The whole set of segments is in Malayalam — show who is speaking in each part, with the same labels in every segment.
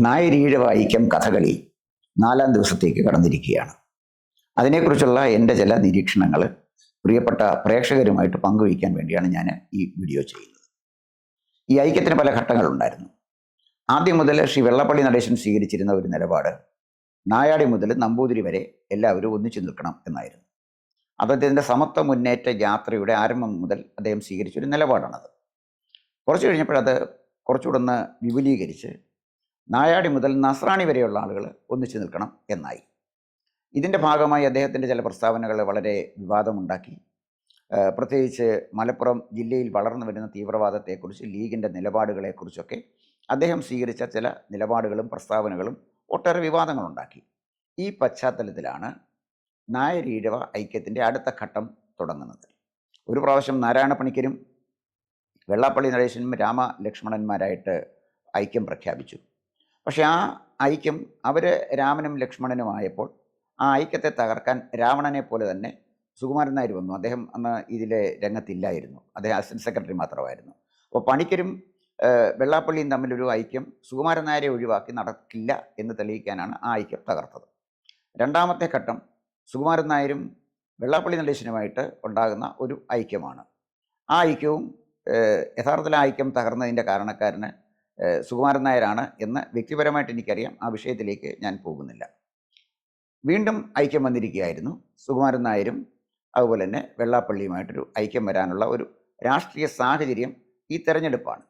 Speaker 1: നായരീഴ ഐക്യം കഥകളി 4-ാം ദിവസത്തേക്ക് കടന്നിരിക്കുകയാണ്. അതിനെക്കുറിച്ചുള്ള എൻ്റെ ചില നിരീക്ഷണങ്ങൾ പ്രിയപ്പെട്ട പ്രേക്ഷകരുമായിട്ട് പങ്കുവയ്ക്കാൻ വേണ്ടിയാണ് ഞാൻ ഈ വീഡിയോ ചെയ്യുന്നത്. ഈ ഐക്യത്തിന് പല ഘട്ടങ്ങളുണ്ടായിരുന്നു. ആദ്യം മുതൽ ശ്രീ വെള്ളാപ്പള്ളി നടേശൻ സ്വീകരിച്ചിരുന്ന ഒരു നിലപാട് നായാടി മുതൽ നമ്പൂതിരി വരെ എല്ലാവരും ഒന്നിച്ചു നിൽക്കണം എന്നായിരുന്നു. അദ്ദേഹത്തിൻ്റെ സമത്വ മുന്നേറ്റ യാത്രയുടെ ആരംഭം മുതൽ അദ്ദേഹം സ്വീകരിച്ചൊരു നിലപാടാണത്. കുറച്ച് കഴിഞ്ഞപ്പോൾ അത് കുറച്ചുകൂടെ ഒന്ന് വിപുലീകരിച്ച് നായാടി മുതൽ നസ്രാണി വരെയുള്ള ആളുകൾ ഒന്നിച്ചു നിൽക്കണം എന്നായി. ഇതിൻ്റെ ഭാഗമായി അദ്ദേഹത്തിൻ്റെ ചില പ്രസ്താവനകൾ വളരെ വിവാദമുണ്ടാക്കി. പ്രത്യേകിച്ച് മലപ്പുറം ജില്ലയിൽ വളർന്നു വരുന്ന തീവ്രവാദത്തെക്കുറിച്ച്, ലീഗിൻ്റെ നിലപാടുകളെക്കുറിച്ചൊക്കെ അദ്ദേഹം സ്വീകരിച്ച ചില നിലപാടുകളും പ്രസ്താവനകളും ഒട്ടേറെ വിവാദങ്ങളുണ്ടാക്കി. ഈ പശ്ചാത്തലത്തിലാണ് നായരീഴവ ഐക്യത്തിൻ്റെ അടുത്ത ഘട്ടം തുടങ്ങുന്നത്. ഒരു പ്രാവശ്യം നാരായണ പണിക്കരും വെള്ളാപ്പള്ളി നടേശനും രാമലക്ഷ്മണന്മാരായിട്ട് ഐക്യം പ്രഖ്യാപിച്ചു. പക്ഷെ ആ ഐക്യം അവർ രാമനും ലക്ഷ്മണനുമായപ്പോൾ ആ ഐക്യത്തെ തകർക്കാൻ രാവണനെ പോലെ തന്നെ സുകുമാരൻ നായർ വന്നു. അദ്ദേഹം അന്ന് ഇതിലെ രംഗത്തില്ലായിരുന്നു, അദ്ദേഹം അസിസ്റ്റന്റ് സെക്രട്ടറി മാത്രമായിരുന്നു. അപ്പോൾ പണിക്കരും വെള്ളാപ്പള്ളിയും തമ്മിലൊരു ഐക്യം സുകുമാരൻ നായരെ ഒഴിവാക്കി നടക്കില്ല എന്ന് തെളിയിക്കാനാണ് ആ ഐക്യം തകർത്തത്. രണ്ടാമത്തെ ഘട്ടം സുകുമാരൻ നായരും വെള്ളാപ്പള്ളി നടേശനുമായിട്ട് ഉണ്ടാകുന്ന ഒരു ഐക്യമാണ്. ആ ഐക്യവും യഥാർത്ഥത്തിൽ ആ ഐക്യം തകർന്നതിൻ്റെ കാരണക്കാരന് സുകുമാരൻ നായരാണ് എന്ന് വ്യക്തിപരമായിട്ട് എനിക്കറിയാം. ആ വിഷയത്തിലേക്ക് ഞാൻ പോകുന്നില്ല. വീണ്ടും ഐക്യം വന്നിരിക്കുകയായിരുന്നു. സുകുമാരൻ നായരും അതുപോലെ തന്നെ വെള്ളാപ്പള്ളിയുമായിട്ടൊരു ഐക്യം വരാനുള്ള ഒരു രാഷ്ട്രീയ സാഹചര്യം ഈ തെരഞ്ഞെടുപ്പാണ്.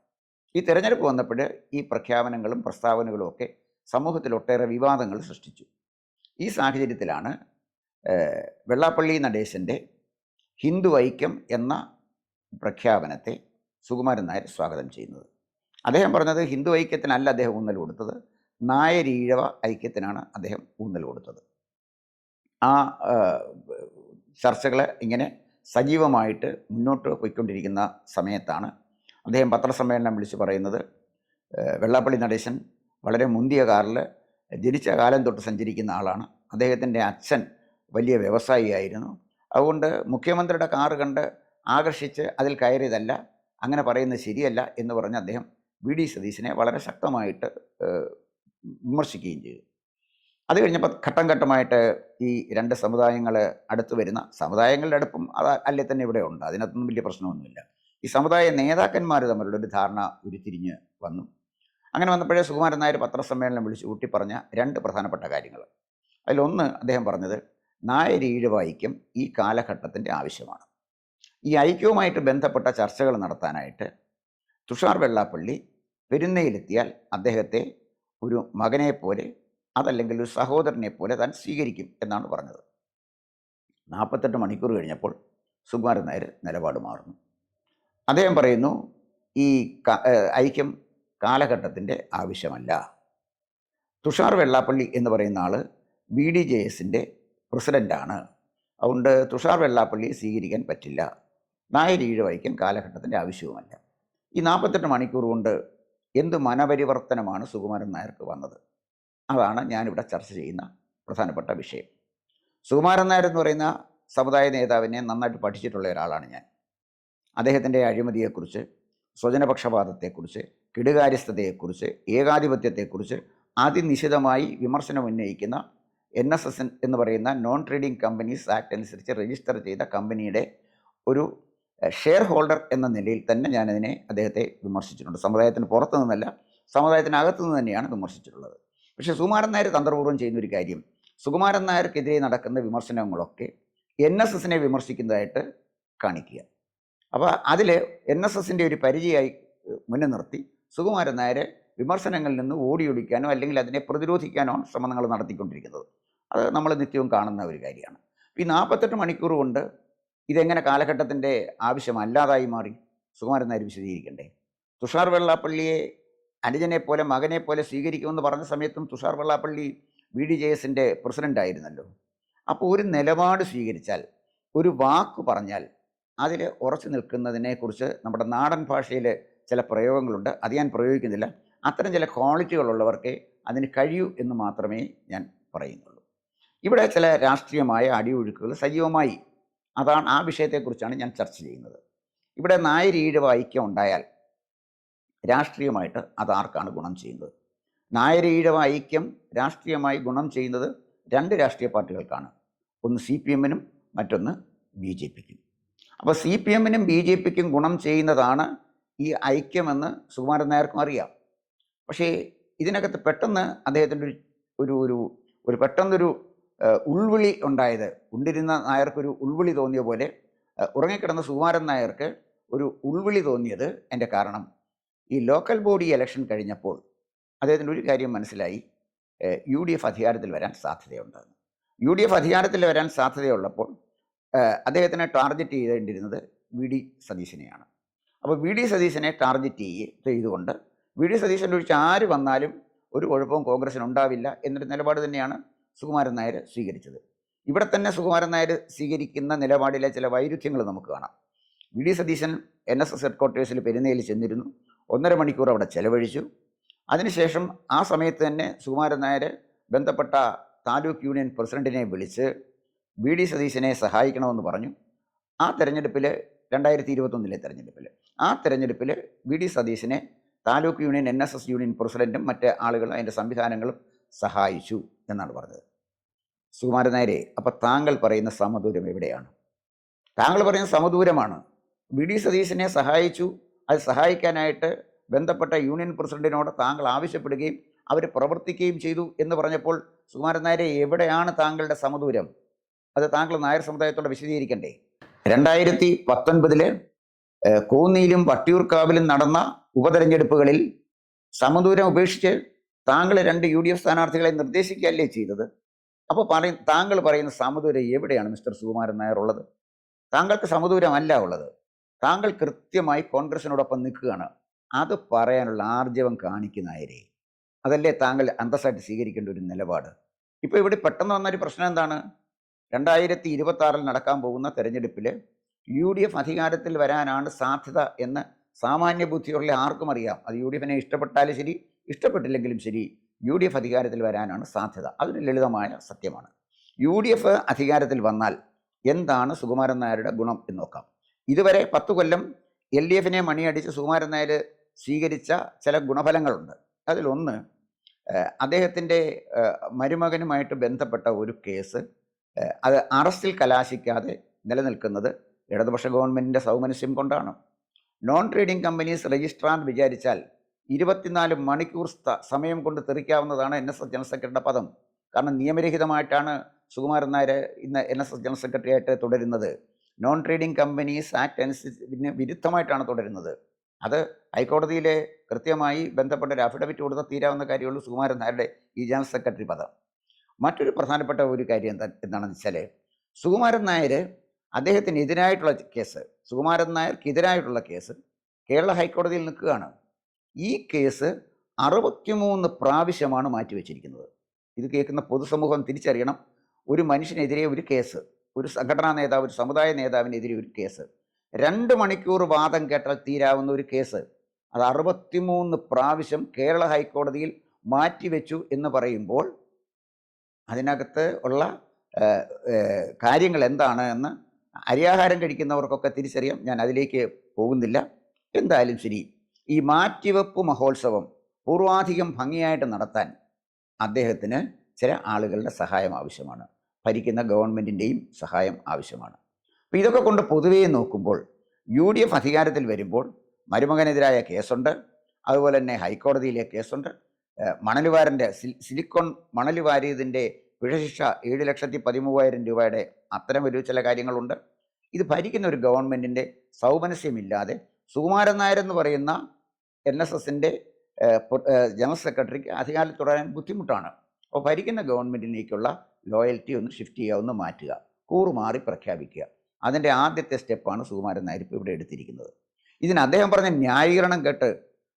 Speaker 1: ഈ തെരഞ്ഞെടുപ്പ് വന്നപ്പോൾ ഈ പ്രഖ്യാപനങ്ങളും പ്രസ്താവനകളും ഒക്കെ സമൂഹത്തിൽ ഒട്ടേറെ വിവാദങ്ങൾ സൃഷ്ടിച്ചു. ഈ സാഹചര്യത്തിലാണ് വെള്ളാപ്പള്ളി നടേശൻ്റെ ഹിന്ദു ഐക്യം എന്ന പ്രഖ്യാപനത്തെ സുകുമാരൻ നായർ സ്വാഗതം ചെയ്യുന്നത്. അദ്ദേഹം പറഞ്ഞത് ഹിന്ദു ഐക്യത്തിനല്ല അദ്ദേഹം ഊന്നൽ കൊടുത്തത്, നായരീഴവ ഐക്യത്തിനാണ് അദ്ദേഹം ഊന്നൽ കൊടുത്തത്. ആ ചർച്ചകൾ ഇങ്ങനെ സജീവമായിട്ട് മുന്നോട്ട് പോയിക്കൊണ്ടിരിക്കുന്ന സമയത്താണ് അദ്ദേഹം പത്രസമ്മേളനം വിളിച്ച് പറയുന്നത്, വെള്ളാപ്പള്ളി നടേശൻ വളരെ മുന്തിയ കാറിൽ ജനിച്ച കാലം തൊട്ട് സഞ്ചരിക്കുന്ന ആളാണ്. അദ്ദേഹത്തിൻ്റെ അച്ഛൻ വലിയ വ്യവസായിയായിരുന്നു. അതുകൊണ്ട് മുഖ്യമന്ത്രിയുടെ കാറ് കണ്ട് ആകർഷിച്ച് അതിൽ കയറിയതല്ല, അങ്ങനെ പറയുന്നത് ശരിയല്ല എന്ന് പറഞ്ഞ് അദ്ദേഹം വി.ഡി. സതീശനെ വളരെ ശക്തമായിട്ട് വിമർശിക്കുകയും ചെയ്തു. അത് കഴിഞ്ഞപ്പോൾ ഘട്ടം ഘട്ടമായിട്ട് ഈ രണ്ട് സമുദായങ്ങൾ അടുത്ത് വരുന്ന സമുദായങ്ങളുടെ അടുപ്പം അത് അല്ലേ തന്നെ ഇവിടെ ഉണ്ട്, അതിനകത്തൊന്നും വലിയ പ്രശ്നമൊന്നുമില്ല. ഈ സമുദായ നേതാക്കന്മാർ തമ്മിലുള്ള ഒരു ധാരണ ഉരുത്തിരിഞ്ഞ് വന്നു. അങ്ങനെ വന്നപ്പോഴേ സുകുമാരൻ നായർ പത്രസമ്മേളനം വിളിച്ച് ഊട്ടി പറഞ്ഞ രണ്ട് പ്രധാനപ്പെട്ട കാര്യങ്ങൾ. അതിലൊന്ന് അദ്ദേഹം പറഞ്ഞത് നായരീഴവ ഐക്യം ഈ കാലഘട്ടത്തിൻ്റെ ആവശ്യമാണ്. ഈ ഐക്യവുമായിട്ട് ബന്ധപ്പെട്ട ചർച്ചകൾ നടത്താനായിട്ട് തുഷാർ വെള്ളാപ്പള്ളി പെരുന്നയിലെത്തിയാൽ അദ്ദേഹത്തെ ഒരു മകനെ പോലെ അതല്ലെങ്കിൽ ഒരു സഹോദരനെ പോലെ താൻ സ്വീകരിക്കും എന്നാണ് പറഞ്ഞത്. 48 മണിക്കൂർ കഴിഞ്ഞപ്പോൾ സുകുമാരൻ നായർ നിലപാട് മാറുന്നു. അദ്ദേഹം പറയുന്നു ഈ ഐക്യം കാലഘട്ടത്തിൻ്റെ ആവശ്യമല്ല. തുഷാർ വെള്ളാപ്പള്ളി എന്ന് പറയുന്ന ആൾ BDJS-ൻ്റെ പ്രസിഡൻ്റാണ്. അതുകൊണ്ട് തുഷാർ വെള്ളാപ്പള്ളിയെ സ്വീകരിക്കാൻ പറ്റില്ല. നായരീഴവ ഐക്യം കാലഘട്ടത്തിൻ്റെ ആവശ്യവുമല്ല. ഈ 48 മണിക്കൂർ കൊണ്ട് എന്ത് മനപരിവർത്തനമാണ് സുകുമാരൻ നായർക്ക് വന്നത്? അതാണ് ഞാനിവിടെ ചർച്ച ചെയ്യുന്ന പ്രധാനപ്പെട്ട വിഷയം. സുകുമാരൻ നായർ എന്ന് പറയുന്ന സമുദായ നേതാവിനെ നന്നായിട്ട് പഠിച്ചിട്ടുള്ള ഒരാളാണ് ഞാൻ. അദ്ദേഹത്തിൻ്റെ അഴിമതിയെക്കുറിച്ച്, സ്വജനപക്ഷപാതത്തെക്കുറിച്ച്, കെടുകാര്യസ്ഥതയെക്കുറിച്ച്, ഏകാധിപത്യത്തെക്കുറിച്ച് അതിനിശിതമായി വിമർശനം ഉന്നയിക്കുന്ന NSS എന്ന് പറയുന്ന നോൺ ട്രേഡിംഗ് കമ്പനീസ് ആക്ട് അനുസരിച്ച് രജിസ്റ്റർ ചെയ്ത കമ്പനിയുടെ ഒരു ഷെയർ ഹോൾഡർ എന്ന നിലയിൽ തന്നെ ഞാനതിനെ അദ്ദേഹത്തെ വിമർശിച്ചിട്ടുണ്ട്. സമുദായത്തിന് പുറത്തു നിന്നല്ല, സമുദായത്തിനകത്തു നിന്ന് തന്നെയാണ് വിമർശിച്ചിട്ടുള്ളത്. പക്ഷേ സുകുമാരൻ നായർ തന്ത്രപൂർവ്വം ചെയ്യുന്നൊരു കാര്യം, സുകുമാരൻ നായർക്കെതിരെ നടക്കുന്ന വിമർശനങ്ങളൊക്കെ NSS-നെ വിമർശിക്കുന്നതായിട്ട് കാണിക്കുക. അപ്പോൾ അതിൽ NSS-ൻ്റെ ഒരു പരിചയമായി മുന്നിൽ നിർത്തി സുകുമാരൻ നായർ വിമർശനങ്ങളിൽ നിന്ന് ഓടിയൊടിക്കാനോ അല്ലെങ്കിൽ അതിനെ പ്രതിരോധിക്കാനോ ശ്രമങ്ങൾ നടത്തിക്കൊണ്ടിരിക്കുന്നത്. അത് നമ്മൾ നിത്യവും കാണുന്ന ഒരു കാര്യമാണ്. ഈ 48 മണിക്കൂർ കൊണ്ട് ഇതെങ്ങനെ കാലഘട്ടത്തിൻ്റെ ആവശ്യമല്ലാതായി മാറി? സുകുമാരൻ നായർ വിശദീകരിക്കണ്ടേ? തുഷാർ വെള്ളാപ്പള്ളിയെ അനുജനെ പോലെ മകനെ പോലെ സ്വീകരിക്കുമെന്ന് പറഞ്ഞ സമയത്തും തുഷാർ വെള്ളാപ്പള്ളി BDJS-ൻ്റെ പ്രസിഡൻ്റായിരുന്നല്ലോ. അപ്പോൾ ഒരു നിലപാട് സ്വീകരിച്ചാൽ, ഒരു വാക്ക് പറഞ്ഞാൽ അതിൽ ഉറച്ചു നിൽക്കുന്നതിനെക്കുറിച്ച് നമ്മുടെ നാടൻ ഭാഷയിൽ ചില പ്രയോഗങ്ങളുണ്ട്, അത് ഞാൻ പ്രയോഗിക്കുന്നില്ല. അത്തരം ചില ക്വാളിറ്റികളുള്ളവർക്ക് അതിന് കഴിയൂ എന്ന് മാത്രമേ ഞാൻ പറയുന്നുള്ളൂ. ഇവിടെ ചില രാഷ്ട്രീയമായ അടിയൊഴുക്കുകൾ സജീവമായി, അതാണ് ആ വിഷയത്തെക്കുറിച്ചാണ് ഞാൻ ചർച്ച ചെയ്യുന്നത്. ഇവിടെ നായരീഴവ ഐക്യം ഉണ്ടായാൽ രാഷ്ട്രീയമായിട്ട് അത് ആർക്കാണ് ഗുണം ചെയ്യുന്നത്? നായർ ഈഴവ ഐക്യം രാഷ്ട്രീയമായി ഗുണം ചെയ്യുന്നത് രണ്ട് രാഷ്ട്രീയ പാർട്ടികൾക്കാണ്. ഒന്ന് CPM-നും മറ്റൊന്ന് BJP-ക്കും. അപ്പോൾ CPM-നും BJP-ക്കും ഗുണം ചെയ്യുന്നതാണ് ഈ ഐക്യമെന്ന് സുകുമാരൻ നായർക്കും അറിയാം. പക്ഷേ ഇതിനകത്ത് പെട്ടെന്ന് അദ്ദേഹത്തിൻ്റെ ഒരു ഒരു ഒരു പെട്ടെന്നൊരു ഉൾവിളി ഉണ്ടായത്, ഉണ്ടിരുന്ന നായർക്കൊരു ഉൾവിളി തോന്നിയ പോലെ ഉറങ്ങിക്കിടന്ന സുകുമാരൻ നായർക്ക് ഒരു ഉൾവിളി തോന്നിയത് എൻ്റെ കാരണം ഈ ലോക്കൽ ബോഡി ഇലക്ഷൻ കഴിഞ്ഞപ്പോൾ അദ്ദേഹത്തിന് ഒരു കാര്യം മനസ്സിലായി, UDF അധികാരത്തിൽ വരാൻ സാധ്യതയുണ്ടെന്ന്. UDF അധികാരത്തിൽ വരാൻ സാധ്യതയുള്ളപ്പോൾ അദ്ദേഹത്തിനെ ടാർഗറ്റ് ചെയ്തേണ്ടിരുന്നത് VD സതീശനെയാണ്. അപ്പോൾ VD സതീശനെ ടാർഗറ്റ് ചെയ്തുകൊണ്ട് VD സതീശൻ ഒഴിച്ച് ആര് വന്നാലും ഒരു കുഴപ്പവും കോൺഗ്രസിന് ഉണ്ടാവില്ല എന്നൊരു നിലപാട് തന്നെയാണ് സുകുമാരൻ നായർ സ്വീകരിച്ചത്. ഇവിടെ തന്നെ സുകുമാരൻ നായർ സ്വീകരിക്കുന്ന നിലപാടിലെ ചില വൈരുദ്ധ്യങ്ങൾ നമുക്ക് കാണാം. VD സതീശൻ NSS ഹെഡ്ക്വാർട്ടേഴ്സിൽ പെരുന്നയിൽ ചെന്നിരുന്നു, 1.5 മണിക്കൂർ അവിടെ ചെലവഴിച്ചു. അതിനുശേഷം ആ സമയത്ത് തന്നെ സുകുമാരൻ നായർ ബന്ധപ്പെട്ട താലൂക്ക് യൂണിയൻ പ്രസിഡന്റിനെ വിളിച്ച് VD സതീശനെ സഹായിക്കണമെന്ന് പറഞ്ഞു. ആ തെരഞ്ഞെടുപ്പിൽ 2021 തെരഞ്ഞെടുപ്പിൽ VD സതീശനെ താലൂക്ക് യൂണിയൻ NSS യൂണിയൻ പ്രസിഡന്റും മറ്റ് ആളുകളും അതിൻ്റെ സംവിധാനങ്ങളും സഹായിച്ചു എന്നാണ് പറഞ്ഞത്. സുകുമാരൻ നായരെ, അപ്പം താങ്കൾ പറയുന്ന സമദൂരം എവിടെയാണ്? താങ്കൾ പറയുന്ന സമദൂരമാണ്. VD സതീശനെ സഹായിച്ചു, അത് സഹായിക്കാനായിട്ട് ബന്ധപ്പെട്ട യൂണിയൻ പ്രസിഡന്റിനോട് താങ്കൾ ആവശ്യപ്പെടുകയും അവർ പ്രവർത്തിക്കുകയും ചെയ്തു എന്ന് പറഞ്ഞപ്പോൾ സുകുമാരൻ നായരെ, എവിടെയാണ് താങ്കളുടെ സമദൂരം? അത് താങ്കൾ നായർ സമുദായത്തോടെ വിശദീകരിക്കണ്ടേ? 2019 കോന്നിയിലും വട്ടിയൂർക്കാവിലും നടന്ന ഉപതെരഞ്ഞെടുപ്പുകളിൽ സമദൂരം ഉപേക്ഷിച്ച് താങ്കൾ 2 UDF സ്ഥാനാർത്ഥികളെ നിർദ്ദേശിക്കുകയല്ലേ ചെയ്തത്? അപ്പോൾ താങ്കൾ പറയുന്ന സമദൂരം എവിടെയാണ് മിസ്റ്റർ സുകുമാരൻ നായർ ഉള്ളത്? താങ്കൾക്ക് സമദൂരമല്ല ഉള്ളത്. താങ്കൾ കൃത്യമായി കോൺഗ്രസിനോടൊപ്പം നിൽക്കുകയാണ്. അത് പറയാനുള്ള ആർജവം കാണിക്കുന്നവരെ, അതല്ലേ താങ്കൾ അന്തസ്സായിട്ട് സ്വീകരിക്കേണ്ട ഒരു നിലപാട്? ഇപ്പോൾ ഇവിടെ പെട്ടെന്ന് വന്നൊരു പ്രശ്നം എന്താണ്? 2026 നടക്കാൻ പോകുന്ന തെരഞ്ഞെടുപ്പിൽ UDF അധികാരത്തിൽ വരാനാണ് സാധ്യത എന്ന് സാമാന്യ ബുദ്ധിയുള്ള ആർക്കും അറിയാം. അത് UDF-നെ ഇഷ്ടപ്പെട്ടാലും ശരി, ഇഷ്ടപ്പെട്ടില്ലെങ്കിലും ശരി, UDF അധികാരത്തിൽ വരാനാണ് സാധ്യത. അതൊരു ലളിതമായ സത്യമാണ്. UDF അധികാരത്തിൽ വന്നാൽ എന്താണ് സുകുമാരൻ നായരുടെ ഗുണം എന്ന് നോക്കാം. ഇതുവരെ 10 കൊല്ലം LDF-നെ മണിയടിച്ച് സുകുമാരൻ നായർ സ്വീകരിച്ച ചില ഗുണഫലങ്ങളുണ്ട്. അതിലൊന്ന്, അദ്ദേഹത്തിൻ്റെ മരുമകനുമായിട്ട് ബന്ധപ്പെട്ട ഒരു കേസ് അത് അറസ്റ്റിൽ കലാശിക്കാതെ നിലനിൽക്കുന്നത് ഇടതുപക്ഷ ഗവൺമെൻറ്റിൻ്റെ സൗമനസ്യം കൊണ്ടാണ്. നോൺ ട്രേഡിംഗ് കമ്പനീസ് രജിസ്ട്രാർ വിചാരിച്ചാൽ 24 മണിക്കൂർ സമയം കൊണ്ട് തെറിക്കാവുന്നതാണ് NSS ജനറൽ സെക്രട്ടറിയുടെ പദം. കാരണം നിയമരഹിതമായിട്ടാണ് സുകുമാരൻ നായർ ഇന്ന് NSS ജനറൽ സെക്രട്ടറി ആയിട്ട് തുടരുന്നത്. നോൺ ട്രേഡിംഗ് കമ്പനീസ് ആക്ട് അനുസരിച്ച് വിരുദ്ധമായിട്ടാണ് തുടരുന്നത്. അത് ഹൈക്കോടതിയിലെ കൃത്യമായി ബന്ധപ്പെട്ട ഒരു അഫിഡവിറ്റ് കൊടുത്താൽ തീരാവുന്ന കാര്യമുള്ളൂ സുകുമാരൻ നായരുടെ ഈ ജനറൽ സെക്രട്ടറി പദം. മറ്റൊരു പ്രധാനപ്പെട്ട ഒരു കാര്യം എന്താണെന്ന് വെച്ചാൽ, സുകുമാരൻ നായർ അദ്ദേഹത്തിനെതിരായിട്ടുള്ള കേസ്, സുകുമാരൻ നായർക്കെതിരായിട്ടുള്ള കേസ് കേരള ഹൈക്കോടതിയിൽ നിൽക്കുകയാണ്. ഈ കേസ് 63 പ്രാവശ്യമാണ് മാറ്റിവെച്ചിരിക്കുന്നത്. ഇത് കേൾക്കുന്ന പൊതുസമൂഹം തിരിച്ചറിയണം. ഒരു മനുഷ്യനെതിരെ ഒരു കേസ്, ഒരു സംഘടനാ നേതാവ്, ഒരു സമുദായ നേതാവിനെതിരെ ഒരു കേസ്, 2 മണിക്കൂർ വാദം കേട്ടാൽ തീരാവുന്ന ഒരു കേസ്, അത് 63 പ്രാവശ്യം കേരള ഹൈക്കോടതിയിൽ മാറ്റിവെച്ചു എന്ന് പറയുമ്പോൾ അതിനകത്ത് ഉള്ള കാര്യങ്ങൾ എന്താണ് എന്ന് അരിയാഹാരം കഴിക്കുന്നവർക്കൊക്കെ തിരിച്ചറിയാം. ഞാൻ അതിലേക്ക് പോകുന്നില്ല. എന്തായാലും ശരി, ഈ മാറ്റിവെപ്പ് മഹോത്സവം പൂർവാധികം ഭംഗിയായിട്ട് നടത്താൻ അദ്ദേഹത്തിന് ചില ആളുകളുടെ സഹായം ആവശ്യമാണ്. ഭരിക്കുന്ന ഗവൺമെൻറ്റിൻ്റെയും സഹായം ആവശ്യമാണ്. അപ്പോൾ ഇതൊക്കെ കൊണ്ട് പൊതുവേ നോക്കുമ്പോൾ UDF അധികാരത്തിൽ വരുമ്പോൾ മരുമകനെതിരായ കേസുണ്ട്, അതുപോലെ തന്നെ ഹൈക്കോടതിയിലെ കേസുണ്ട്, മണലുവാരൻ്റെ സിലിക്കോൺ മണൽ വാരിയതിൻ്റെ പിഴശിക്ഷ 7,13,000 രൂപയുടെ അത്തരം ഒരു ചില കാര്യങ്ങളുണ്ട്. ഇത് ഭരിക്കുന്ന ഒരു ഗവൺമെൻറ്റിൻ്റെ സൗമനസ്യമില്ലാതെ സുകുമാരൻ നായർ എന്ന് പറയുന്ന NSS-ൻ്റെ ജനറൽ സെക്രട്ടറിക്ക് അധികാരത്തിൽ തുടരാൻ ബുദ്ധിമുട്ടാണ്. അപ്പോൾ ഭരിക്കുന്ന ഗവൺമെൻറ്റിലേക്കുള്ള ലോയൽറ്റി ഒന്ന് ഷിഫ്റ്റ് ചെയ്യുക, ഒന്ന് മാറ്റുക, കൂറുമാറി പ്രഖ്യാപിക്കുക. അതിൻ്റെ ആദ്യത്തെ സ്റ്റെപ്പാണ് സുകുമാരൻ നായർ ഇപ്പോൾ ഇവിടെ എടുത്തിരിക്കുന്നത്. ഇതിന് അദ്ദേഹം പറഞ്ഞ ന്യായീകരണം കേട്ട്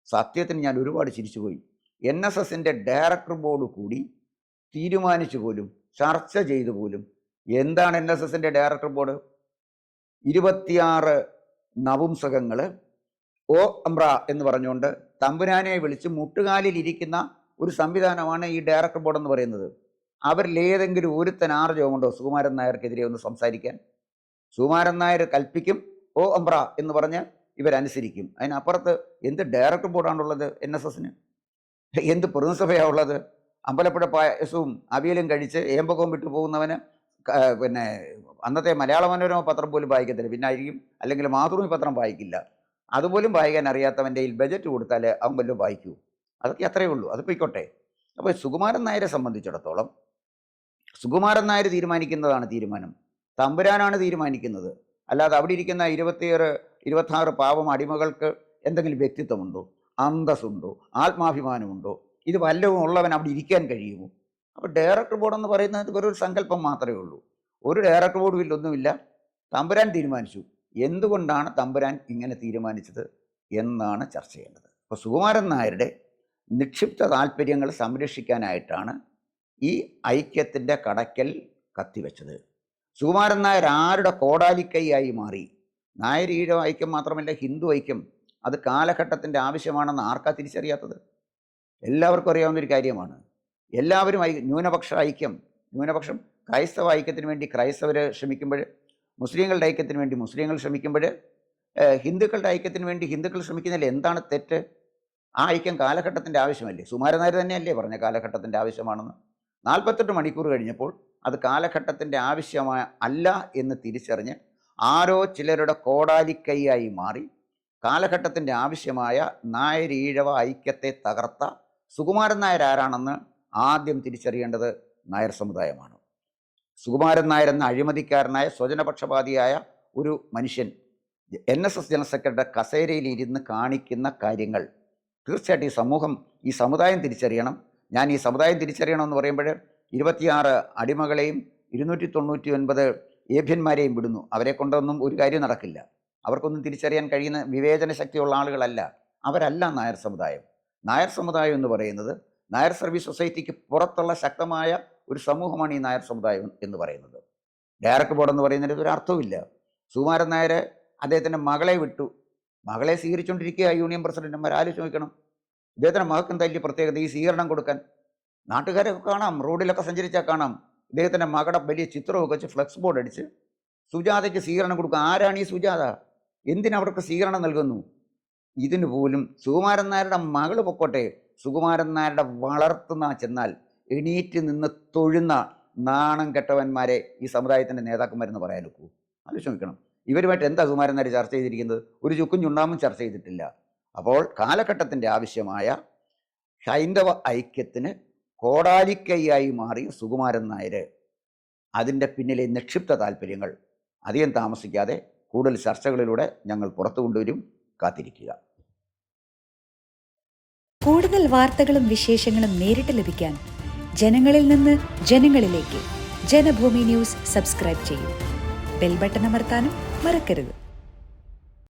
Speaker 1: സത്യത്തിന് ഞാൻ ഒരുപാട് ചിരിച്ചുപോയി. NSS-ൻ്റെ ഡയറക്ടർ ബോർഡ് കൂടി തീരുമാനിച്ചു പോലും, ചർച്ച ചെയ്തു പോലും, എന്താണ് NSS-ൻ്റെ ഡയറക്ടർ ബോർഡ്? 26 നപുംസകങ്ങൾ അമ്ര എന്ന് പറഞ്ഞുകൊണ്ട് തമ്പുരാനെ വിളിച്ച് മുട്ടുകാലിൽ ഇരിക്കുന്ന ഒരു സംവിധാനമാണ് ഈ ഡയറക്ടർ ബോർഡ് എന്ന് പറയുന്നത്. അവരിലേതെങ്കിലും ഒരുത്തൻ ആർജവമുണ്ടോ സുകുമാരൻ നായർക്കെതിരെ ഒന്ന് സംസാരിക്കാൻ? സുകുമാരൻ നായർ കൽപ്പിക്കും, അമ്ര എന്ന് പറഞ്ഞ് ഇവരനുസരിക്കും. അതിനപ്പുറത്ത് എന്ത് ഡയറക്ടർ ബോർഡാണുള്ളത് NSS-ന്? എന്ത് പ്രതിസഭയാണ് ഉള്ളത്? അമ്പലപ്പുഴ പായസവും അവിയലും കഴിച്ച് ഏമ്പകവും വിട്ടു പോകുന്നവന് പിന്നെ അന്നത്തെ മലയാള മനോരമ പത്രം പോലും വായിക്കത്തില്ല, പിന്നെ ആയിരിക്കും അല്ലെങ്കിൽ മാതൃഭൂമി പത്രം വായിക്കില്ല. അതുപോലും വായിക്കാൻ അറിയാത്തവൻ്റെ ബജറ്റ് കൊടുത്താൽ അവൻ വല്ലതും വായിക്കൂ? അതൊക്കെ അത്രയേ ഉള്ളൂ. അത് പോയിക്കോട്ടെ. അപ്പോൾ സുകുമാരൻ നായരെ സംബന്ധിച്ചിടത്തോളം സുകുമാരൻ നായർ തീരുമാനിക്കുന്നതാണ് തീരുമാനം, തമ്പുരാനാണ് തീരുമാനിക്കുന്നത്. അല്ലാതെ അവിടെ ഇരിക്കുന്ന 26 പാവം അടിമകൾക്ക് എന്തെങ്കിലും വ്യക്തിത്വമുണ്ടോ, അന്തസ്സുണ്ടോ, ആത്മാഭിമാനമുണ്ടോ? ഇത് വല്ലതും ഉള്ളവൻ അവിടെ ഇരിക്കാൻ കഴിയുമോ? അപ്പോൾ ഡയറക്ടർ ബോർഡ് എന്ന് പറയുന്നത് ഒരു സങ്കല്പം മാത്രമേ ഉള്ളൂ. ഒരു ഡയറക്ടർ ബോർഡും ഇല്ലൊന്നുമില്ല. തമ്പുരാൻ തീരുമാനിച്ചു. എന്തുകൊണ്ടാണ് തമ്പുരാൻ ഇങ്ങനെ തീരുമാനിച്ചത് എന്നാണ് ചർച്ച ചെയ്യേണ്ടത്. അപ്പോൾ സുകുമാരൻ നായരുടെ നിക്ഷിപ്ത താല്പര്യങ്ങൾ സംരക്ഷിക്കാനായിട്ടാണ് ഈ ഐക്യത്തിൻ്റെ കടയ്ക്കൽ കത്തിവെച്ചത്. സുകുമാരൻ നായർ ആരുടെ കോടാലിക്കൈയായി മാറി? നായർ ഈഴവ ഐക്യം മാത്രമല്ല, ഹിന്ദു ഐക്യം അത് കാലഘട്ടത്തിൻ്റെ ആവശ്യമാണെന്ന് ആർക്കാ തിരിച്ചറിയാത്തത്? എല്ലാവർക്കും അറിയാവുന്നൊരു കാര്യമാണ്. എല്ലാവരും ന്യൂനപക്ഷ ഐക്യം, ന്യൂനപക്ഷം ക്രൈസ്തവ ഐക്യത്തിന് വേണ്ടി ക്രൈസ്തവർ ശ്രമിക്കുമ്പോൾ, മുസ്ലിങ്ങളുടെ ഐക്യത്തിന് വേണ്ടി മുസ്ലിങ്ങൾ ശ്രമിക്കുമ്പോൾ, ഹിന്ദുക്കളുടെ ഐക്യത്തിന് വേണ്ടി ഹിന്ദുക്കൾ ശ്രമിക്കുന്നതിൽ എന്താണ് തെറ്റ്? ആ ഐക്യം കാലഘട്ടത്തിൻ്റെ ആവശ്യമല്ലേ? സുകുമാരൻ നായർ തന്നെയല്ലേ പറഞ്ഞ കാലഘട്ടത്തിൻ്റെ ആവശ്യമാണെന്ന്? 48 മണിക്കൂർ കഴിഞ്ഞപ്പോൾ അത് കാലഘട്ടത്തിൻ്റെ ആവശ്യമായ അല്ല എന്ന് തിരിച്ചറിഞ്ഞ് ആരോ ചിലരുടെ കോടാലിക്കൈയായി മാറി കാലഘട്ടത്തിൻ്റെ ആവശ്യമായ നായർ ഈഴവ ഐക്യത്തെ തകർത്ത സുകുമാരൻ നായർ ആരാണെന്ന് ആദ്യം തിരിച്ചറിയേണ്ടത് നായർ സമുദായമാണ്. സുകുമാരൻ നായർ എന്ന അഴിമതിക്കാരനായ സ്വജനപക്ഷപാതിയായ ഒരു മനുഷ്യൻ NSS ജനറൽ സെക്രട്ടറിയുടെ കസേരയിൽ ഇരുന്ന് കാണിക്കുന്ന കാര്യങ്ങൾ തീർച്ചയായിട്ടും ഈ സമുദായം തിരിച്ചറിയണം. ഞാൻ ഈ സമുദായം തിരിച്ചറിയണമെന്ന് പറയുമ്പോൾ 26 അടിമകളെയും 299 ഏഭ്യന്മാരെയും വിടുന്നു. അവരെ കൊണ്ടൊന്നും ഒരു കാര്യം നടക്കില്ല. അവർക്കൊന്നും തിരിച്ചറിയാൻ കഴിയുന്ന വിവേചന ശക്തിയുള്ള ആളുകളല്ല. അവരല്ല നായർ സമുദായം. നായർ സമുദായം എന്ന് പറയുന്നത് നായർ സർവീസ് സൊസൈറ്റിക്ക് പുറത്തുള്ള ശക്തമായ ഒരു സമൂഹമാണ് ഈ നായർ സമുദായം എന്ന് പറയുന്നത്. ഡയറക്ടർ ബോർഡ് എന്ന് പറയുന്നതിന് ഒരു അർത്ഥവുമില്ല. സുകുമാരൻ നായർ അദ്ദേഹത്തിൻ്റെ മകളെ വിട്ടു. മകളെ സ്വീകരിച്ചുകൊണ്ടിരിക്കുക യൂണിയൻ പ്രസിഡന്റുമാർ. ആലോചിച്ച് നോക്കണം, ഇദ്ദേഹത്തിൻ്റെ മകൾക്ക് എന്തായാലും പ്രത്യേകത ഈ സ്വീകരണം കൊടുക്കാൻ. നാട്ടുകാരൊക്കെ കാണാം, റോഡിലൊക്കെ സഞ്ചരിച്ചാൽ കാണാം ഇദ്ദേഹത്തിൻ്റെ മകളുടെ വലിയ ചിത്രമൊക്കെ വെച്ച് ഫ്ലെക്സ് ബോർഡ് അടിച്ച് സുജാതയ്ക്ക് സ്വീകരണം കൊടുക്കുക. ആരാണ് ഈ സുജാത? എന്തിനവർക്ക് സ്വീകരണം നൽകുന്നു? ഇതിനു പോലും സുകുമാരൻ നായരുടെ മകൾ പൊക്കോട്ടെ, സുകുമാരൻ നായരുടെ വളർത്തുന്ന ചെന്നാൽ എണീറ്റ് നിന്ന് തൊഴുന്ന നാണം കെട്ടവന്മാരെ ഈ സമുദായത്തിൻ്റെ നേതാക്കന്മാരെന്ന് പറയാൻ ഒക്കൂ? ആലോചിച്ച് നോക്കണം. ഇവരുമായിട്ട് എന്താ സുകുമാരൻ നായർ ചർച്ച ചെയ്തിരിക്കുന്നത്? ഒരു ചുക്കും ചുണ്ണാമ്പും ചർച്ച ചെയ്തിട്ടില്ല. അപ്പോൾ കാലഘട്ടത്തിൻ്റെ ആവശ്യമായ ഹൈന്ദവ ഐക്യത്തിന് കോടാലിക്കൈയായി മാറിയ സുകുമാരൻ നായർ, അതിൻ്റെ പിന്നിലെ നിക്ഷിപ്ത താല്പര്യങ്ങൾ അധികം താമസിക്കാതെ കൂടുതൽ ചർച്ചകളിലൂടെ ഞങ്ങൾ പുറത്തു കൊണ്ടുവരും. കാത്തിരിക്കുക.
Speaker 2: കൂടുതൽ വാർത്തകളും വിശേഷങ്ങളും നേരിട്ട് ലഭിക്കാൻ ജനങ്ങളിൽ നിന്ന് ജനങ്ങളിലേക്ക് ജനഭൂമി ന്യൂസ് സബ്സ്ക്രൈബ് ചെയ്യൂ. ബെൽ ബട്ടൺ അമർത്താനും മറക്കരുത്.